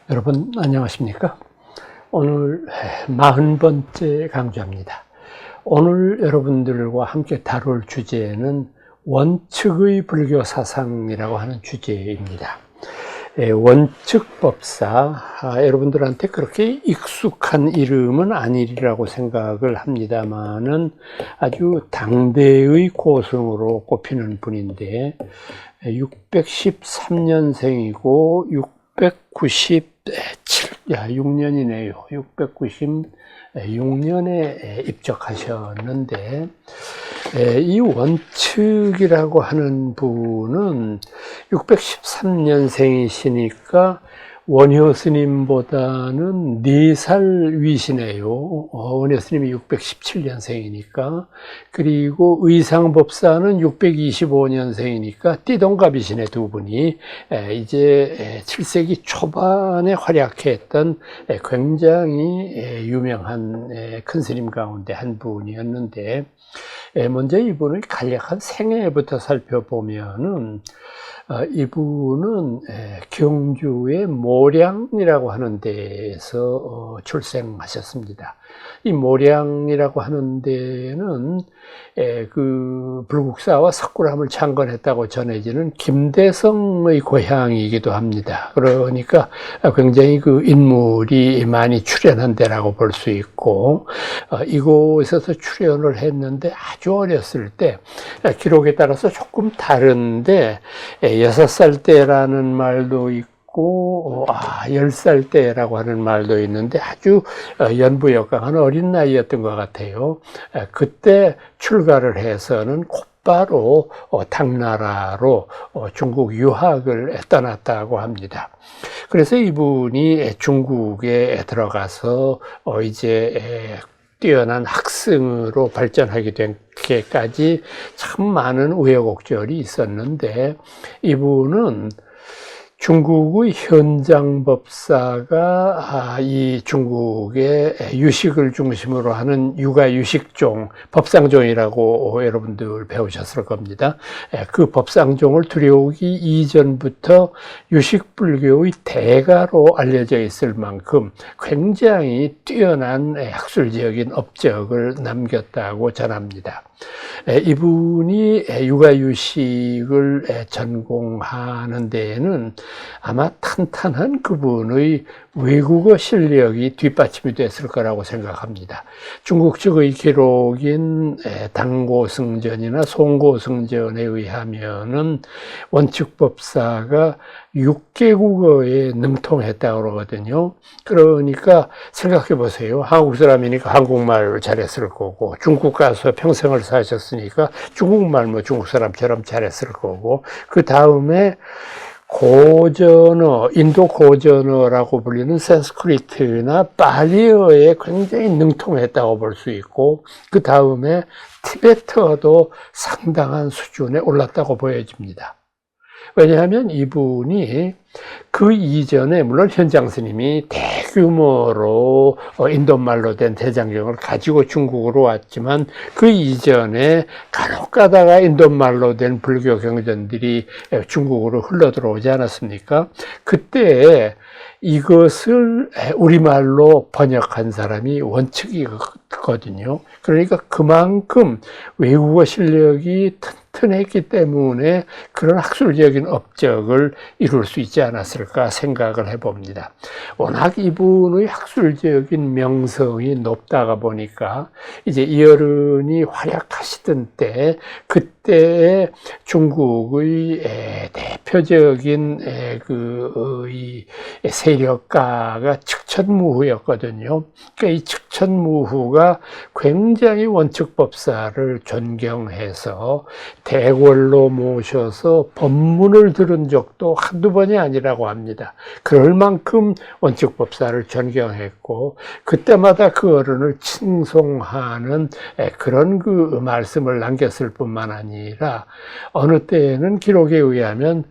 여러분 안녕하십니까? 오늘 40번째 강좌입니다. 오늘 여러분들과 함께 다룰 주제는 원칙의 불교 사상이라고 하는 주제입니다. 원칙법사, 여러분들한테 그렇게 익숙한 이름은 아니리라고 생각을 합니다만은 아주 당대의 고승으로 꼽히는 분인데 613년생이고 696년이네요. 696년에 입적하셨는데, 이 원측이라고 하는 분은 613년생이시니까 원효 스님보다는 4살 위시네요. 원효 스님이 617년생이니까. 그리고 의상법사는 625년생이니까 띠동갑이시네, 두 분이. 이제 7세기 초반에 활약했던 굉장히 유명한 큰 스님 가운데 한 분이었는데, 먼저 이분의 간략한 생애부터 살펴보면은 이분은 경주의 모량이라고 하는 데에서 출생하셨습니다. 이 모량이라고 하는 데는 그 불국사와 석굴암을 창건했다고 전해지는 김대성의 고향이기도 합니다. 그러니까 굉장히 그 인물이 많이 출연한 데라고 볼 수 있고, 이곳에서 출연을 했는데 아주 어렸을 때, 기록에 따라서 조금 다른데 6살 때라는 말도 있고 10살 때라고 하는 말도 있는데 아주 연부역강한 어린 나이였던 것 같아요. 그때 출가를 해서는 곧바로 당나라로 중국 유학을 떠났다고 합니다. 그래서 이분이 중국에 들어가서 이제 뛰어난 학생으로 발전하게 된 게까지 참 많은 우여곡절이 있었는데, 이분은 중국의 현장법사가 이 중국의 유식을 중심으로 하는 육아유식종, 법상종이라고 여러분들 배우셨을 겁니다. 그 법상종을 들여오기 이전부터 유식불교의 대가로 알려져 있을 만큼 굉장히 뛰어난 학술적인 업적을 남겼다고 전합니다. 이분이 육아유식을 전공하는 데에는 아마 탄탄한 그분의 외국어 실력이 뒷받침이 됐을 거라고 생각합니다. 중국 측의 기록인 당고승전이나 송고승전에 의하면은 원칙법사가 6개국어에 능통했다고 그러거든요. 그러니까 생각해 보세요. 한국 사람이니까 한국말을 잘했을 거고, 중국 가서 평생을 사셨으니까 중국말 중국 사람처럼 잘했을 거고, 그 다음에 고전어, 인도 고전어라고 불리는 산스크리트나 팔리어에 굉장히 능통했다고 볼 수 있고, 그 다음에 티베트어도 상당한 수준에 올랐다고 보여집니다. 왜냐하면 이분이 그 이전에 물론 현장 스님이 대규모로 인도말로 된 대장경을 가지고 중국으로 왔지만, 그 이전에 간혹 가다가 인도말로 된 불교 경전들이 중국으로 흘러 들어오지 않았습니까? 그때 이것을 우리말로 번역한 사람이 원칙이거든요. 그러니까 그만큼 외국어 실력이 튼튼했기 때문에 그런 학술적인 업적을 이룰 수 있지 않았을까 생각을 해봅니다. 워낙 이분의 학술적인 명성이 높다가 보니까 이제 이어른이 활약하시던 때, 그때의 중국의 대표적인 이 세력가가 측천무후였거든요. 그러니까 이 측천무후가 굉장히 원칙법사를 존경해서 대궐로 모셔서 법문을 들은 적도 한두 번이 아니라고 합니다. 그럴 만큼 원칙법사를 존경했고, 그때마다 그 어른을 칭송하는 그런 그 말씀을 남겼을 뿐만 아니라, 어느 때에는 기록에 의하면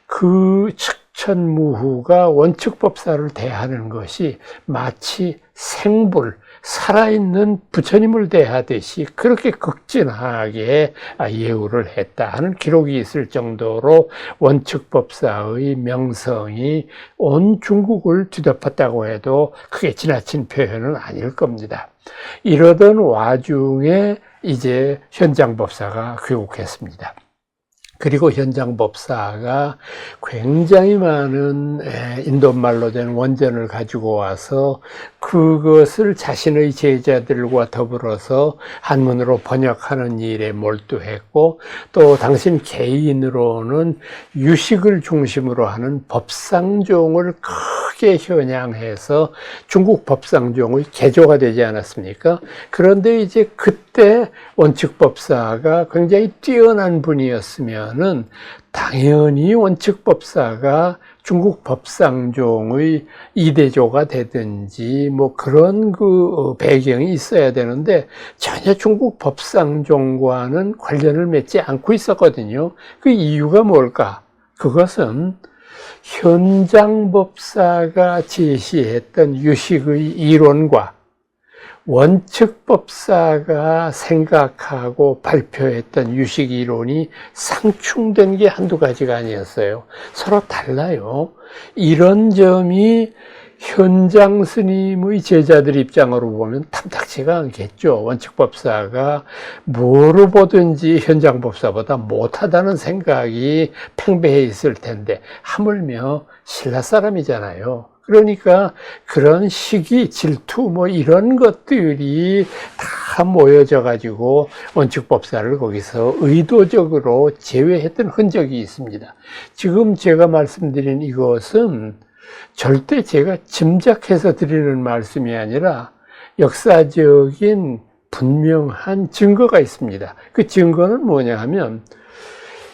그 측천무후가 원칙법사를 대하는 것이 마치 생불, 살아있는 부처님을 대하듯이 그렇게 극진하게 예우를 했다 하는 기록이 있을 정도로 원측법사의 명성이 온 중국을 뒤덮었다고 해도 크게 지나친 표현은 아닐 겁니다. 이러던 와중에 이제 현장법사가 귀국했습니다. 그리고 현장법사가 굉장히 많은 인도말로 된 원전을 가지고 와서 그것을 자신의 제자들과 더불어서 한문으로 번역하는 일에 몰두했고, 또 당신 개인으로는 유식을 중심으로 하는 법상종을 크게 현양해서 중국 법상종의 개조가 되지 않았습니까? 그런데 이제 그때 원측법사가 굉장히 뛰어난 분이었으면은 당연히 원측법사가 중국 법상종의 이대조가 되든지 뭐 그런 그 배경이 있어야 되는데 전혀 중국 법상종과는 관련을 맺지 않고 있었거든요. 그 이유가 뭘까? 그것은 현장법사가 제시했던 유식의 이론과 원측법사가 생각하고 발표했던 유식 이론이 상충된 게 한두 가지가 아니었어요. 서로 달라요. 이런 점이 현장 스님의 제자들 입장으로 보면 탐탁지가 않겠죠. 원측법사가 뭐로 보든지 현장법사보다 못하다는 생각이 팽배해 있을 텐데, 하물며 신라 사람이잖아요. 그러니까 그런 시기, 질투 뭐 이런 것들이 다 모여져 가지고 원측법사를 거기서 의도적으로 제외했던 흔적이 있습니다. 지금 제가 말씀드린 이것은 절대 제가 짐작해서 드리는 말씀이 아니라 역사적인 분명한 증거가 있습니다. 그 증거는 뭐냐 하면,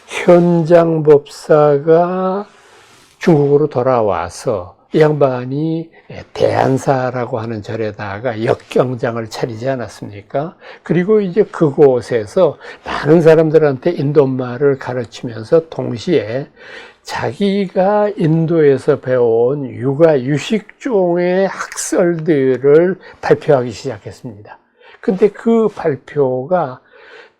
현장법사가 중국으로 돌아와서 이 양반이 대안사라고 하는 절에다가 역경장을 차리지 않았습니까? 그리고 이제 그곳에서 많은 사람들한테 인도말을 가르치면서 동시에 자기가 인도에서 배워온 유식종의 학설들을 발표하기 시작했습니다. 근데 그 발표가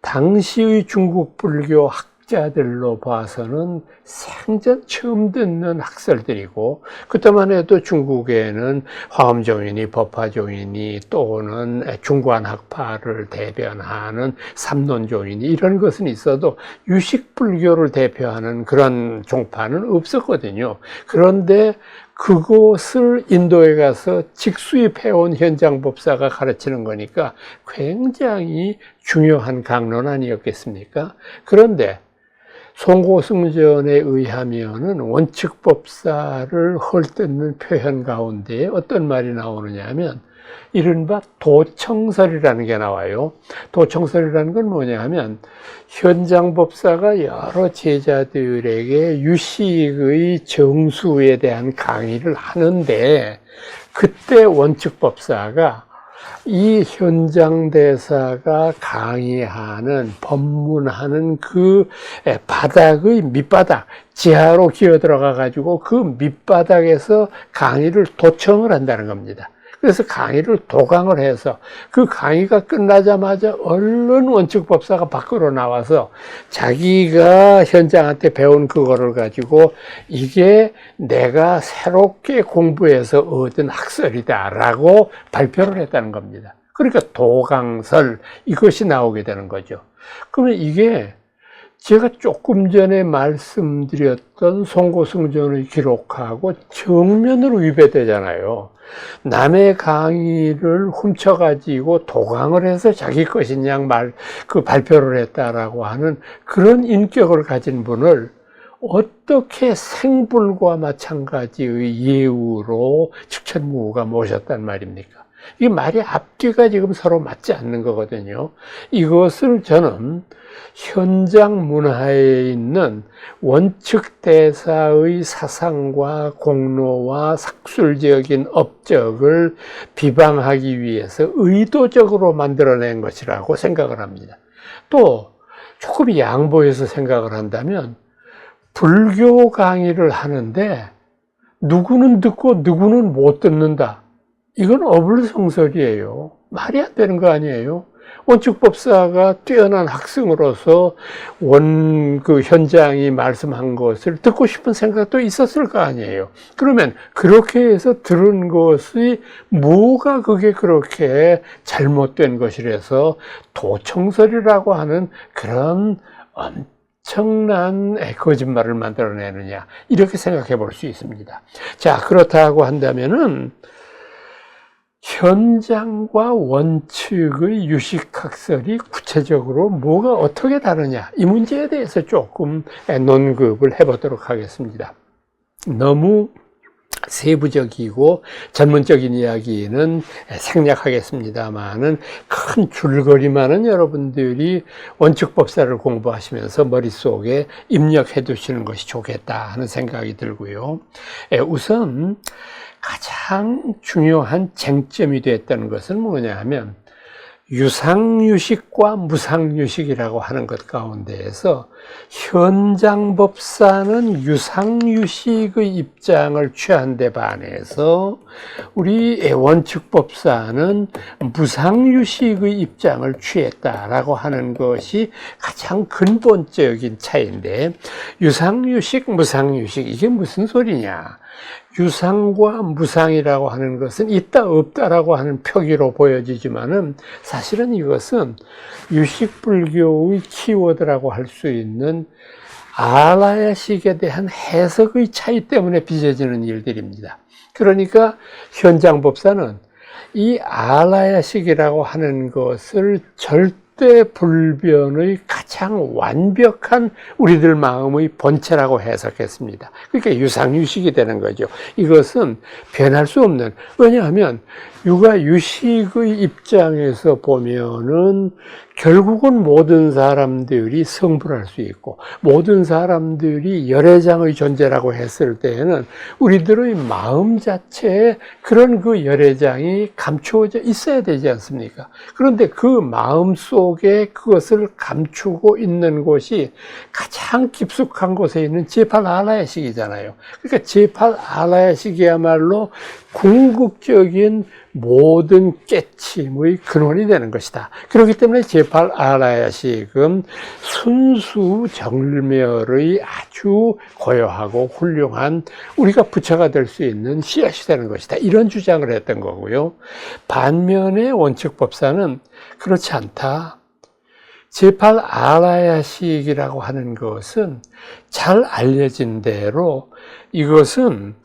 당시의 중국 불교 학자들로 봐서는 생전 처음 듣는 학설들이고, 그때만 해도 중국에는 화엄종이니 법화종이니 또는 중관학파를 대변하는 삼론종이니 이런 것은 있어도 유식불교를 대표하는 그런 종파는 없었거든요. 그런데 그것을 인도에 가서 직수입해온 현장법사가 가르치는 거니까 굉장히 중요한 강론 아니었겠습니까? 그런데 송고승전에 의하면은 원측법사를 헐뜯는 표현 가운데 어떤 말이 나오느냐 하면, 이른바 도청설이라는 게 나와요. 도청설이라는 건 뭐냐 하면, 현장법사가 여러 제자들에게 유식의 정수에 대한 강의를 하는데, 그때 원측법사가 이 현장대사가 강의하는, 법문하는 그 바닥의 밑바닥, 지하로 기어 들어가 가지고 그 밑바닥에서 강의를 도청을 한다는 겁니다. 그래서 강의를 도강을 해서 그 강의가 끝나자마자 얼른 원측법사가 밖으로 나와서 자기가 현장한테 배운 그거를 가지고 이게 내가 새롭게 공부해서 얻은 학설이다라고 발표를 했다는 겁니다. 그러니까 도강설, 이것이 나오게 되는 거죠. 그러면 이게 제가 조금 전에 말씀드렸던 송고승전의 기록하고 정면으로 위배되잖아요. 남의 강의를 훔쳐가지고 도강을 해서 자기 것인 양 발표를 했다라고 하는 그런 인격을 가진 분을 어떻게 생불과 마찬가지의 예우로 측천무가 모셨단 말입니까? 이 말이 앞뒤가 지금 서로 맞지 않는 거거든요. 이것을 저는 현장 문화에 있는 원측대사의 사상과 공로와 학술적인 업적을 비방하기 위해서 의도적으로 만들어낸 것이라고 생각을 합니다. 또 조금 양보해서 생각을 한다면, 불교 강의를 하는데 누구는 듣고 누구는 못 듣는다, 이건 어불성설이에요. 말이 안 되는 거 아니에요? 원칙법사가 뛰어난 학생으로서 그 현장이 말씀한 것을 듣고 싶은 생각도 있었을 거 아니에요. 그러면 그렇게 해서 들은 것이 뭐가 그게 그렇게 잘못된 것이라서 도청설이라고 하는 그런 엄청난 거짓말을 만들어내느냐, 이렇게 생각해 볼 수 있습니다. 자, 그렇다고 한다면은 현장과 원칙의 유식학설이 구체적으로 뭐가 어떻게 다르냐, 이 문제에 대해서 조금 논급을 해보도록 하겠습니다. 너무 세부적이고 전문적인 이야기는 생략하겠습니다만은 큰 줄거리만은 여러분들이 원칙법사를 공부하시면서 머릿속에 입력해 두시는 것이 좋겠다 하는 생각이 들고요. 우선 가장 중요한 쟁점이 됐다는 것은 뭐냐 하면 유상유식과 무상유식이라고 하는 것 가운데에서 현장법사는 유상유식의 입장을 취한 데 반해서 우리 원칙법사는 무상유식의 입장을 취했다라고 하는 것이 가장 근본적인 차이인데, 유상유식, 무상유식, 이게 무슨 소리냐? 유상과 무상이라고 하는 것은 있다 없다라고 하는 표기로 보여지지만은 사실은 이것은 유식불교의 키워드라고 할 수 있는 알라야식에 대한 해석의 차이 때문에 빚어지는 일들입니다. 그러니까 현장법사는 이 알라야식이라고 하는 것을 절대 불변의 가장 완벽한 우리들 마음의 본체라고 해석했습니다. 그러니까 유상유식이 되는 거죠. 이것은 변할 수 없는, 왜냐하면 육아유식의 입장에서 보면은 결국은 모든 사람들이 성불할 수 있고 모든 사람들이 열애장의 존재라고 했을 때에는 우리들의 마음 자체에 그런 그 열애장이 감추어져 있어야 되지 않습니까? 그런데 그 마음 속에 그것을 감추고 있는 곳이 가장 깊숙한 곳에 있는 제8알라야식이잖아요. 그러니까 제8알라야식이야말로 궁극적인 모든 깨침의 근원이 되는 것이다. 그렇기 때문에 제8알라야식은 순수 정멸의 아주 고요하고 훌륭한 우리가 부처가 될 수 있는 씨앗이 되는 것이다. 이런 주장을 했던 거고요. 반면에 원칙법사는 그렇지 않다. 제8알라야식이라고 하는 것은 잘 알려진 대로 이것은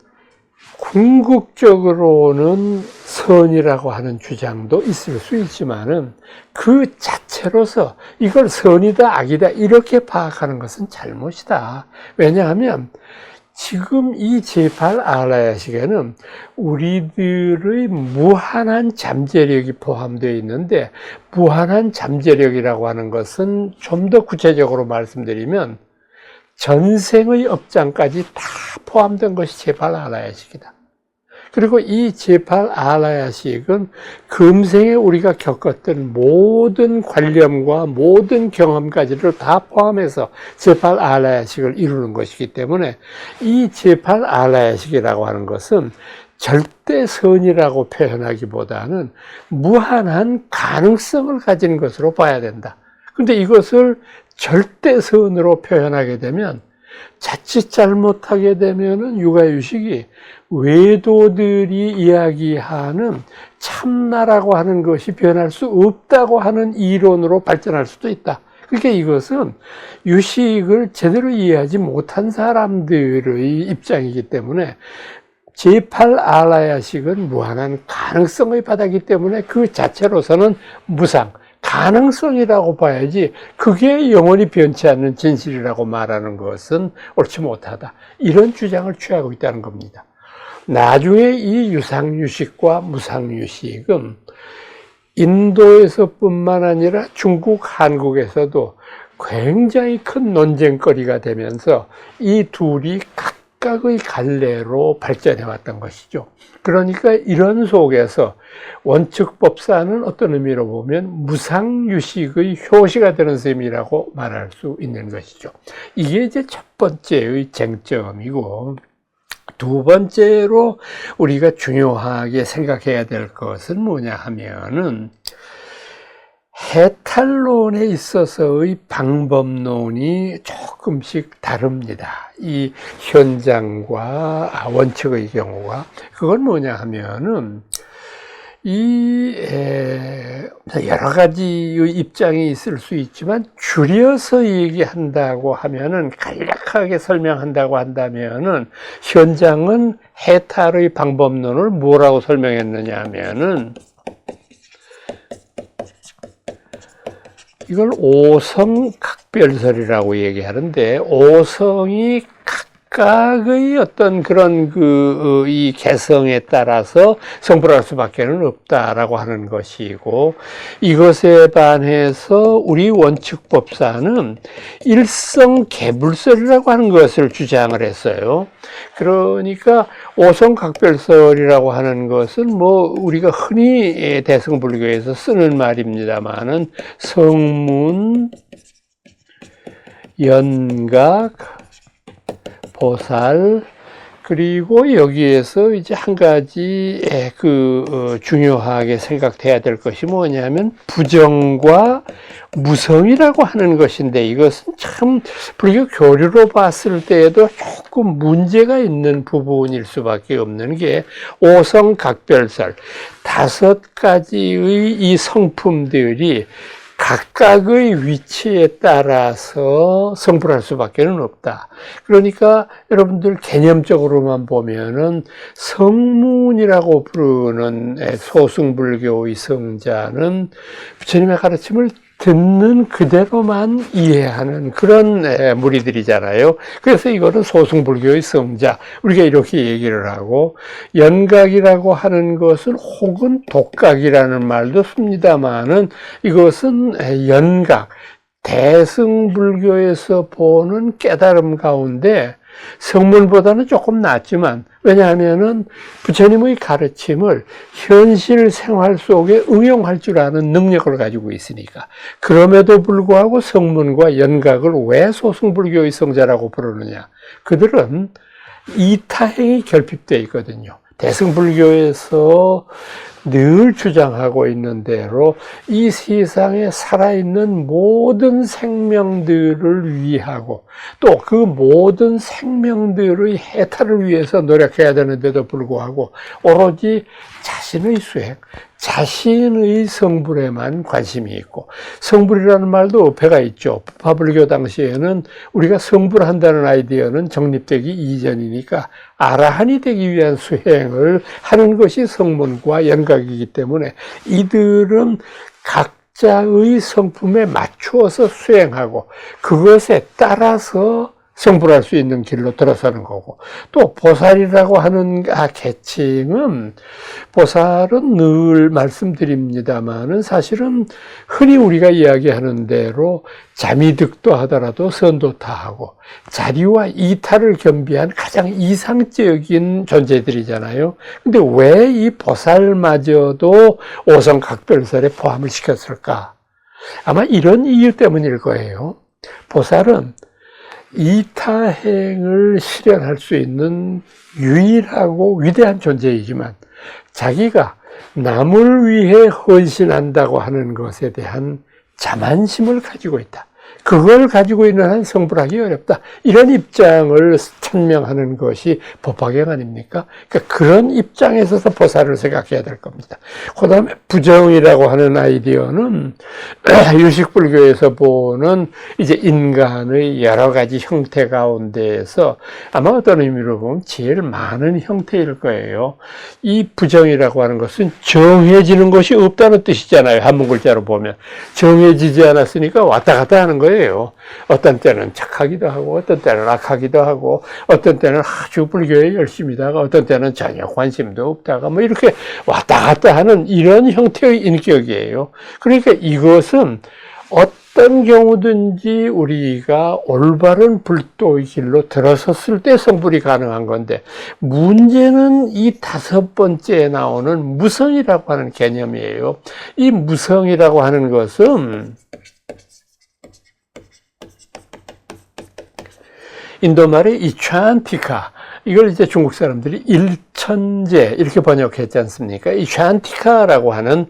궁극적으로는 선이라고 하는 주장도 있을 수 있지만은 그 자체로서 이걸 선이다 악이다 이렇게 파악하는 것은 잘못이다. 왜냐하면 지금 이 제8알라야식에는 우리들의 무한한 잠재력이 포함되어 있는데, 무한한 잠재력이라고 하는 것은 좀 더 구체적으로 말씀드리면 전생의 업장까지 다 포함된 것이 제8알라야식이다. 그리고 이 제8알라야식은 금생에 우리가 겪었던 모든 관념과 모든 경험까지를 다 포함해서 제8알라야식을 이루는 것이기 때문에 이 제8알라야식이라고 하는 것은 절대 선이라고 표현하기보다는 무한한 가능성을 가진 것으로 봐야 된다. 그런데 이것을 절대 선으로 표현하게 되면 자칫 잘못하게 되면은 육아유식이 외도들이 이야기하는 참나라고 하는 것이 변할 수 없다고 하는 이론으로 발전할 수도 있다. 그러니까 이것은 유식을 제대로 이해하지 못한 사람들의 입장이기 때문에 제8알라야식은 무한한 가능성의 바다이기 때문에 그 자체로서는 무상, 가능성이라고 봐야지 그게 영원히 변치 않는 진실이라고 말하는 것은 옳지 못하다. 이런 주장을 취하고 있다는 겁니다. 나중에 이 유상유식과 무상유식은 인도에서뿐만 아니라 중국, 한국에서도 굉장히 큰 논쟁거리가 되면서 이 둘이 각각의 갈래로 발전해 왔던 것이죠. 그러니까 이런 속에서 원칙법사는 어떤 의미로 보면 무상유식의 효시가 되는 셈이라고 말할 수 있는 것이죠. 이게 이제 첫 번째의 쟁점이고, 두 번째로 우리가 중요하게 생각해야 될 것은 뭐냐 하면은 해탈론에 있어서의 방법론이 조금씩 다릅니다. 이 현장과 원칙의 경우가. 그건 뭐냐 하면은 여러 가지의 입장이 있을 수 있지만 줄여서 얘기한다고 하면은 간략하게 설명한다고 한다면은 현장은 해탈의 방법론을 뭐라고 설명했느냐 하면은 이걸 오성각별설이라고 얘기하는데 오성이 각각의 어떤 그런 이 개성에 따라서 성불할 수밖에는 없다라고 하는 것이고 이것에 반해서 우리 원칙법사는 일성개불설이라고 하는 것을 주장을 했어요. 그러니까 오성각별설이라고 하는 것은 뭐 우리가 흔히 대승불교에서 쓰는 말입니다만은 성문, 연각, 보살, 그리고 여기에서 이제 한 가지 중요하게 생각돼야 될 것이 뭐냐면 부정과 무성이라고 하는 것인데 이것은 참 불교 교리로 봤을 때에도 조금 문제가 있는 부분일 수밖에 없는 게 오성각별설 5가지의 이 성품들이 각각의 위치에 따라서 성불할 수밖에는 없다. 그러니까 여러분들 개념적으로만 보면은 성문이라고 부르는 소승불교의 성자는 부처님의 가르침을 듣는 그대로만 이해하는 그런 무리들이잖아요. 그래서 이거는 소승불교의 성자, 우리가 이렇게 얘기를 하고, 연각이라고 하는 것은 혹은 독각이라는 말도 씁니다만은 이것은 연각, 대승불교에서 보는 깨달음 가운데 성문보다는 조금 낫지만 왜냐하면은 부처님의 가르침을 현실 생활 속에 응용할 줄 아는 능력을 가지고 있으니까. 그럼에도 불구하고 성문과 연각을 왜 소승불교의 성자라고 부르느냐? 그들은 이타행이 결핍되어 있거든요. 대승불교에서 늘 주장하고 있는 대로 이 세상에 살아있는 모든 생명들을 위하고 또 그 모든 생명들의 해탈을 위해서 노력해야 되는데도 불구하고 오로지 자신의 수행, 자신의 성불에만 관심이 있고 성불이라는 말도 어폐가 있죠. 부파불교 당시에는 우리가 성불한다는 아이디어는 정립되기 이전이니까 아라한이 되기 위한 수행을 하는 것이 성문과 연각이기 때문에 이들은 각자의 성품에 맞추어서 수행하고 그것에 따라서 성불할 수 있는 길로 들어서는 거고 또 보살이라고 하는 계층은 보살은 늘 말씀드립니다만은 사실은 흔히 우리가 이야기하는 대로 자미득도 하더라도 선도타하고 자리와 이타를 겸비한 가장 이상적인 존재들이잖아요. 근데 왜 이 보살마저도 오성각별설에 포함을 시켰을까? 아마 이런 이유 때문일 거예요. 보살은 이타행을 실현할 수 있는 유일하고 위대한 존재이지만 자기가 남을 위해 헌신한다고 하는 것에 대한 자만심을 가지고 있다. 그걸 가지고 있는 한 성불하기 어렵다. 이런 입장을 천명하는 것이 법화경 아닙니까? 그러니까 그런 입장에서 보살을 생각해야 될 겁니다. 그 다음에 부정이라고 하는 아이디어는 유식불교에서 보는 이제 인간의 여러 가지 형태 가운데에서 아마 어떤 의미로 보면 제일 많은 형태일 거예요. 이 부정이라고 하는 것은 정해지는 것이 없다는 뜻이잖아요. 한문 글자로 보면. 정해지지 않았으니까 왔다 갔다 하는 거예요. 어떤 때는 착하기도 하고 어떤 때는 악하기도 하고 어떤 때는 아주 불교에 열심히다가 어떤 때는 전혀 관심도 없다가 뭐 이렇게 왔다 갔다 하는 이런 형태의 인격이에요. 그러니까 이것은 어떤 경우든지 우리가 올바른 불도의 길로 들어섰을 때 성불이 가능한 건데 문제는 이 5번째에 나오는 무성이라고 하는 개념이에요. 이 무성이라고 하는 것은 인도 말의 이찬티카, 이걸 이제 중국 사람들이 일천재 이렇게 번역했지 않습니까? 이 샨티카라고 하는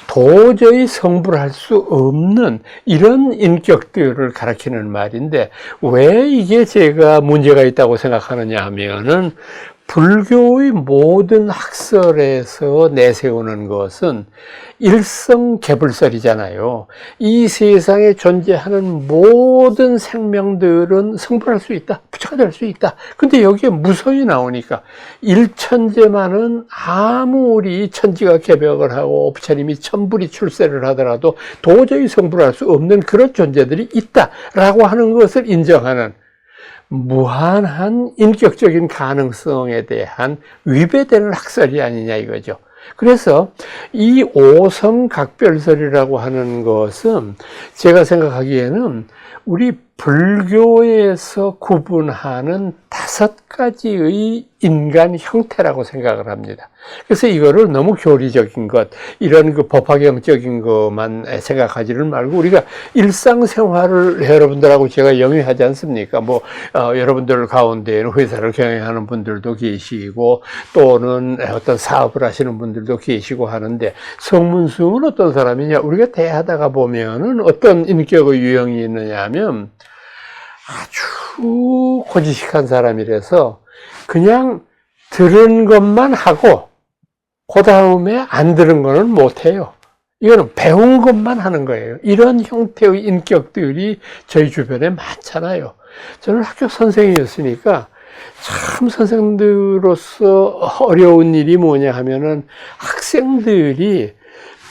도저히 성불할 수 없는 이런 인격들을 가리키는 말인데, 왜 이게 제가 문제가 있다고 생각하느냐 하면은, 불교의 모든 학설에서 내세우는 것은 일성개불설이잖아요. 이 세상에 존재하는 모든 생명들은 성불할 수 있다, 부처가 될 수 있다. 근데 여기에 무성이 나오니까 일천재만은 아무리 천지가 개벽을 하고 부처님이 천불이 출세를 하더라도 도저히 성불할 수 없는 그런 존재들이 있다라고 하는 것을 인정하는 무한한 인격적인 가능성에 대한 위배되는 학설이 아니냐 이거죠. 그래서 이 오성각별설이라고 하는 것은 제가 생각하기에는 우리 불교에서 구분하는 5가지의 인간 형태라고 생각을 합니다. 그래서 이거를 너무 교리적인 것, 이런 그 법화경적인 것만 생각하지를 말고 우리가 일상생활을 여러분들하고 제가 영위하지 않습니까? 여러분들 가운데에는 회사를 경영하는 분들도 계시고 또는 어떤 사업을 하시는 분들도 계시고 하는데, 성문승은 어떤 사람이냐? 우리가 대하다가 보면은 어떤 인격의 유형이 있느냐 하면 아주 고지식한 사람이라서 그냥 들은 것만 하고 그 다음에 안 들은 거는 못해요. 이거는 배운 것만 하는 거예요. 이런 형태의 인격들이 저희 주변에 많잖아요. 저는 학교 선생이었으니까 참 선생들로서 어려운 일이 뭐냐 하면은 학생들이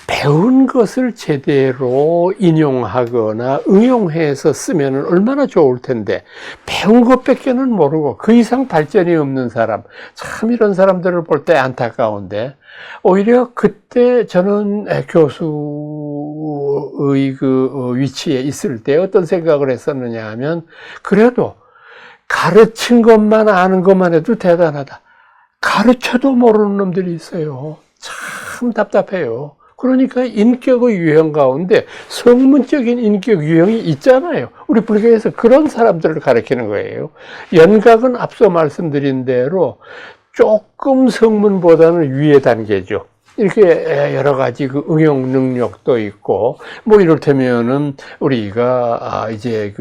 배운 것을 제대로 인용하거나 응용해서 쓰면 얼마나 좋을 텐데, 배운 것밖에는 모르고 그 이상 발전이 없는 사람, 참 이런 사람들을 볼 때 안타까운데, 오히려 그때 저는 교수의 그 위치에 있을 때 어떤 생각을 했었느냐 하면, 그래도 가르친 것만 아는 것만 해도 대단하다. 가르쳐도 모르는 놈들이 있어요. 참 답답해요. 그러니까 인격의 유형 가운데 성문적인 인격 유형이 있잖아요. 우리 불교에서 그런 사람들을 가리키는 거예요. 연각은 앞서 말씀드린 대로 조금 성문보다는 위의 단계죠. 이렇게 여러 가지 그 응용 능력도 있고, 이를테면은 우리가 이제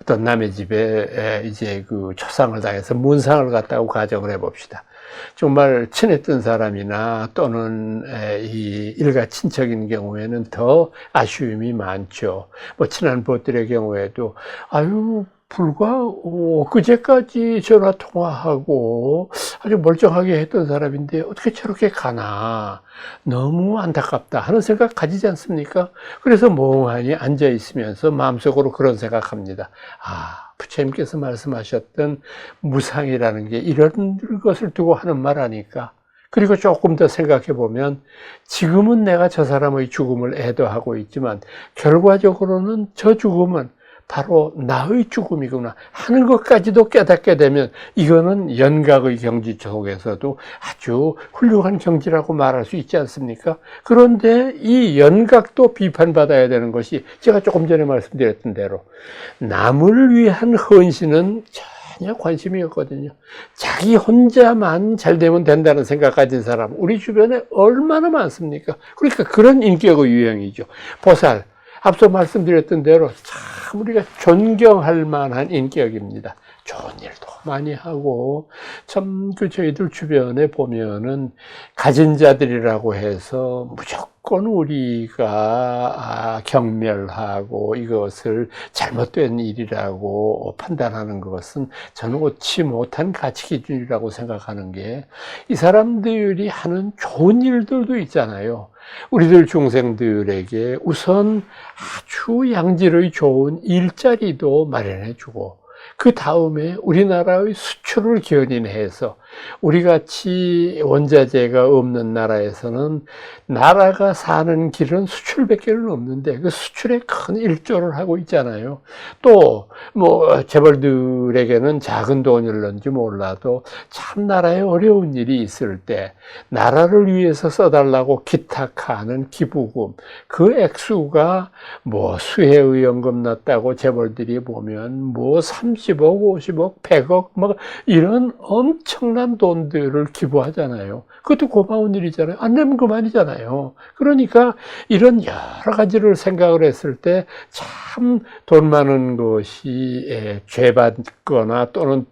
어떤 남의 집에 이제 초상을 당해서 문상을 갖다고 가정을 해봅시다. 정말 친했던 사람이나 또는 이 일가 친척인 경우에는 더 아쉬움이 많죠. 친한 벗들의 경우에도 불과 엊그제까지 전화 통화하고 아주 멀쩡하게 했던 사람인데 어떻게 저렇게 가나, 너무 안타깝다 하는 생각 가지지 않습니까? 그래서 멍하니 앉아 있으면서 마음속으로 그런 생각합니다. 부처님께서 말씀하셨던 무상이라는 게 이런 것을 두고 하는 말 아닐까? 그리고 조금 더 생각해 보면, 지금은 내가 저 사람의 죽음을 애도하고 있지만 결과적으로는 저 죽음은 바로 나의 죽음이구나 하는 것까지도 깨닫게 되면, 이거는 연각의 경지 속에서도 아주 훌륭한 경지라고 말할 수 있지 않습니까? 그런데 이 연각도 비판받아야 되는 것이, 제가 조금 전에 말씀드렸던 대로 남을 위한 헌신은 전혀 관심이 없거든요. 자기 혼자만 잘 되면 된다는 생각 가진 사람 우리 주변에 얼마나 많습니까? 그러니까 그런 인격의 유형이죠. 보살, 앞서 말씀드렸던 대로 참 우리가 존경할 만한 인격입니다. 좋은 일도 많이 하고, 참 저희들 주변에 보면은 가진 자들이라고 해서 무조건 우리가 경멸하고 이것을 잘못된 일이라고 판단하는 것은 저는 옳지 못한 가치 기준이라고 생각하는 게, 이 사람들이 하는 좋은 일들도 있잖아요. 우리들 중생들에게 우선 아주 양질의 좋은 일자리도 마련해주고, 그 다음에 우리나라의 수출을 견인해서 우리 같이 원자재가 없는 나라에서는 나라가 사는 길은 수출밖에는 없는데 그 수출에 큰 일조를 하고 있잖아요. 또 뭐 재벌들에게는 작은 돈일런지 몰라도 참 나라에 어려운 일이 있을 때 나라를 위해서 써달라고 기탁하는 기부금, 그 액수가 뭐 수혜의 연금 났다고 재벌들이 보면 뭐 30억, 50억, 100억 막 이런 엄청난 돈들을 기부하잖아요. 그것도 고마운 일이잖아요. 안 내면 그만이잖아요. 그러니까 이런 여러 가지를 생각을 했을 때 참 돈 많은 것이 죄받거나 또는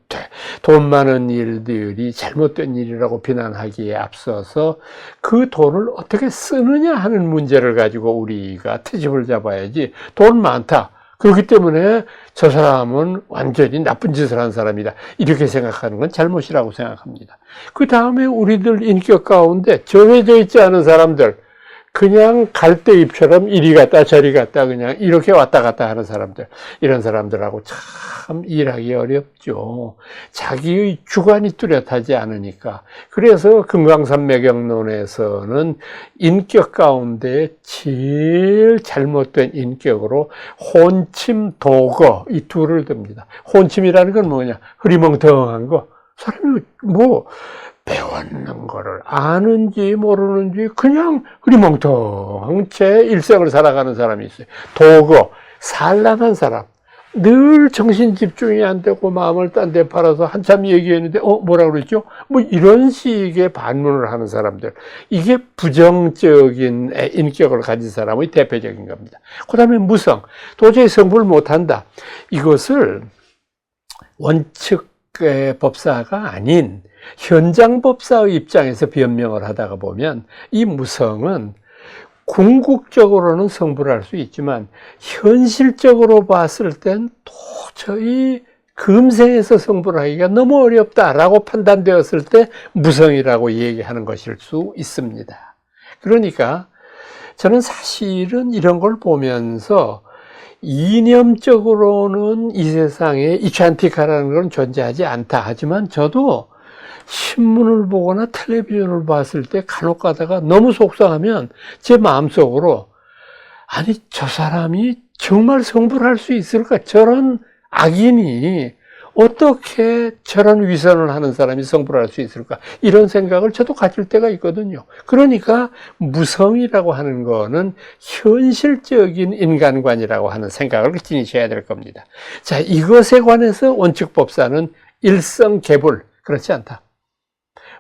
돈 많은 일들이 잘못된 일이라고 비난하기에 앞서서 그 돈을 어떻게 쓰느냐 하는 문제를 가지고 우리가 트집을 잡아야지. 돈 많다, 그렇기 때문에 저 사람은 완전히 나쁜 짓을 한 사람이다, 이렇게 생각하는 건 잘못이라고 생각합니다. 그 다음에 우리들 인격 가운데 정해져 있지 않은 사람들, 그냥 갈대잎처럼 이리 갔다 저리 갔다 그냥 이렇게 왔다 갔다 하는 사람들, 이런 사람들하고 참 일하기 어렵죠. 자기의 주관이 뚜렷하지 않으니까. 그래서 금강산매경론에서는 인격 가운데 제일 잘못된 인격으로 혼침, 도거, 이 둘을 듭니다. 혼침이라는 건 뭐냐? 흐리멍텅한 거. 사람이 뭐 배웠는 거를 아는지 모르는지 그냥 흐리멍텅한 채 일생을 살아가는 사람이 있어요. 도거, 산란한 사람. 늘 정신 집중이 안 되고 마음을 딴 데 팔아서 한참 얘기했는데 뭐라 그랬죠? 뭐 이런 식의 반문을 하는 사람들. 이게 부정적인 인격을 가진 사람의 대표적인 겁니다. 그 다음에 무성. 도저히 성불 못한다. 이것을 원칙 법사가 아닌 현장 법사의 입장에서 변명을 하다가 보면 이 무성은 궁극적으로는 성불할 수 있지만 현실적으로 봤을 땐 도저히 금생에서 성불하기가 너무 어렵다라고 판단되었을 때 무성이라고 얘기하는 것일 수 있습니다. 그러니까 저는 사실은 이런 걸 보면서 이념적으로는 이 세상에 이찬티카라는 건 존재하지 않다. 하지만 저도 신문을 보거나 텔레비전을 봤을 때 간혹 가다가 너무 속상하면 제 마음속으로 아니 저 사람이 정말 성불할 수 있을까? 저런 악인이 어떻게 저런 위선을 하는 사람이 성불할 수 있을까? 이런 생각을 저도 가질 때가 있거든요. 그러니까 무성이라고 하는 거는 현실적인 인간관이라고 하는 생각을 지니셔야 될 겁니다. 자, 이것에 관해서 원칙법사는 일성개불, 그렇지 않다.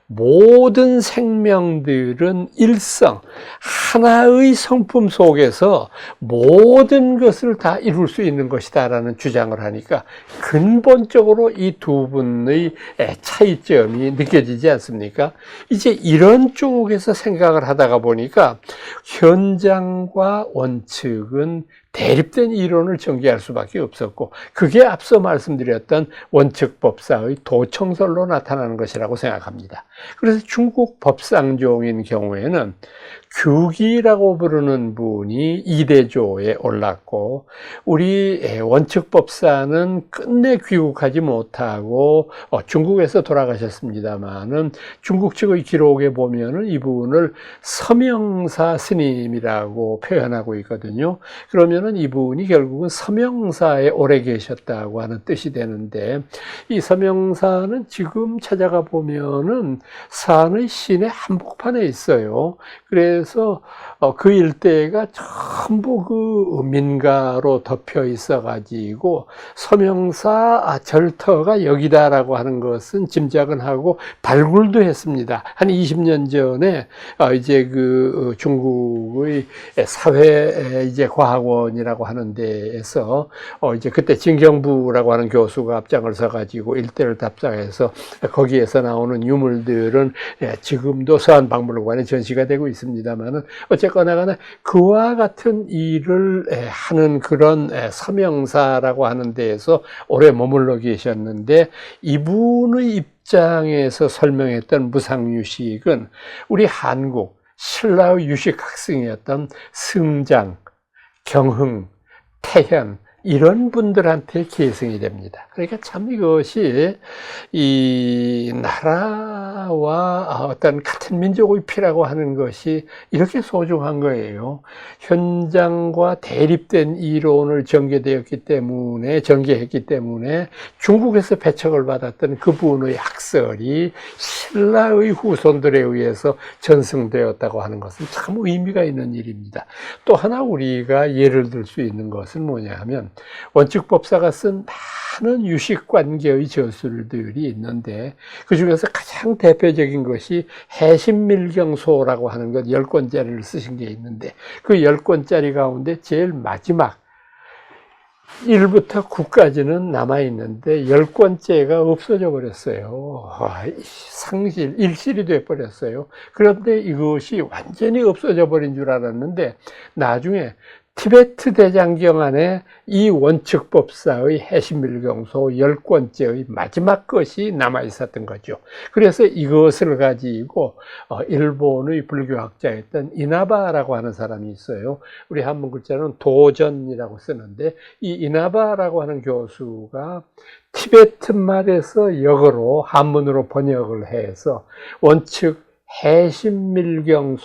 모든 생명들은 일성, 하나의 성품 속에서 모든 것을 다 이룰 수 있는 것이다라는 주장을 하니까 근본적으로 이 두 분의 차이점이 느껴지지 않습니까? 이제 이런 쪽에서 생각을 하다가 보니까 현장과 원칙은 대립된 이론을 전개할 수밖에 없었고, 그게 앞서 말씀드렸던 원칙법사의 도청설로 나타나는 것이라고 생각합니다. 그래서 중국 법상종인 경우에는 규기라고 부르는 분이 이대조에 올랐고, 우리 원칙법사는 끝내 귀국하지 못하고 중국에서 돌아가셨습니다만은 중국 측의 기록에 보면은 이분을 서명사 스님이라고 표현하고 있거든요. 그러면은 이분이 결국은 서명사에 오래 계셨다고 하는 뜻이 되는데, 이 서명사는 지금 찾아가 보면은 산의 시내 한복판에 있어요. 그래서 그 일대가 전부 그 민가로 덮여 있어가지고 서명사 절터가 여기다라고 하는 것은 짐작은 하고 발굴도 했습니다. 한 20년 전에 이제 그 중국의 사회 이제 과학원이라고 하는 데에서 이제 그때 진경부라고 하는 교수가 앞장을 서가지고 일대를 답사해서 거기에서 나오는 유물들은 지금도 서한박물관에 전시가 되고 있습니다만은 어쨌거나 간에 그와 같은 일을 하는 그런 서명사라고 하는 데에서 오래 머물러 계셨는데, 이분의 입장에서 설명했던 무상유식은 우리 한국 신라의 유식학생이었던 승장, 경흥, 태현 이런 분들한테 계승이 됩니다. 그러니까 참 이것이 이 나라 나라와 어떤 같은 민족의 피라고 하는 것이 이렇게 소중한 거예요. 현장과 대립된 이론을 전개했기 때문에 중국에서 배척을 받았던 그분의 학설이 신라의 후손들에 의해서 전승되었다고 하는 것은 참 의미가 있는 일입니다. 또 하나 우리가 예를 들 수 있는 것은 뭐냐 하면, 원칙법사가 쓴 많은 유식관계의 저술들이 있는데 그 중에서 가장 대표적인 것이 해신밀경소라고 하는 것 10권짜리를 쓰신 게 있는데, 그 10권짜리 가운데 제일 마지막 1부터 9까지는 남아있는데 10권째가 없어져 버렸어요. 일실이 돼버렸어요. 그런데 이것이 완전히 없어져 버린 줄 알았는데 나중에 티베트 대장경 안에 이 원칙법사의 해신밀경소 10권째의 마지막 것이 남아있었던 거죠. 그래서 이것을 가지고 일본의 불교학자였던 이나바라고 하는 사람이 있어요. 우리 한문 글자는 도전이라고 쓰는데, 이 이나바라고 하는 교수가 티베트 말에서 역어로 한문으로 번역을 해서 원칙 해신밀경소의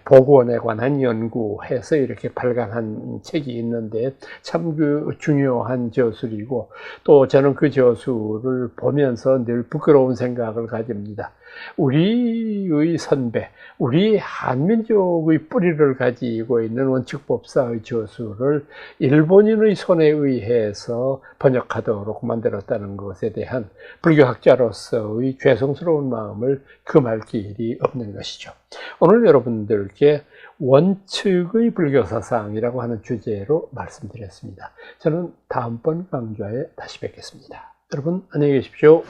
복원에 관한 연구해서 이렇게 발간한 책이 있는데 참 중요한 저술이고, 또 저는 그 저술을 보면서 늘 부끄러운 생각을 가집니다. 우리의 선배, 우리 한민족의 뿌리를 가지고 있는 원칙법사의 저술을 일본인의 손에 의해서 번역하도록 만들었다는 것에 대한 불교학자로서의 죄송스러운 마음을 금할 길이 없는 것이죠. 오늘 여러분들께 원칙의 불교사상이라고 하는 주제로 말씀드렸습니다. 저는 다음번 강좌에 다시 뵙겠습니다. 여러분 안녕히 계십시오.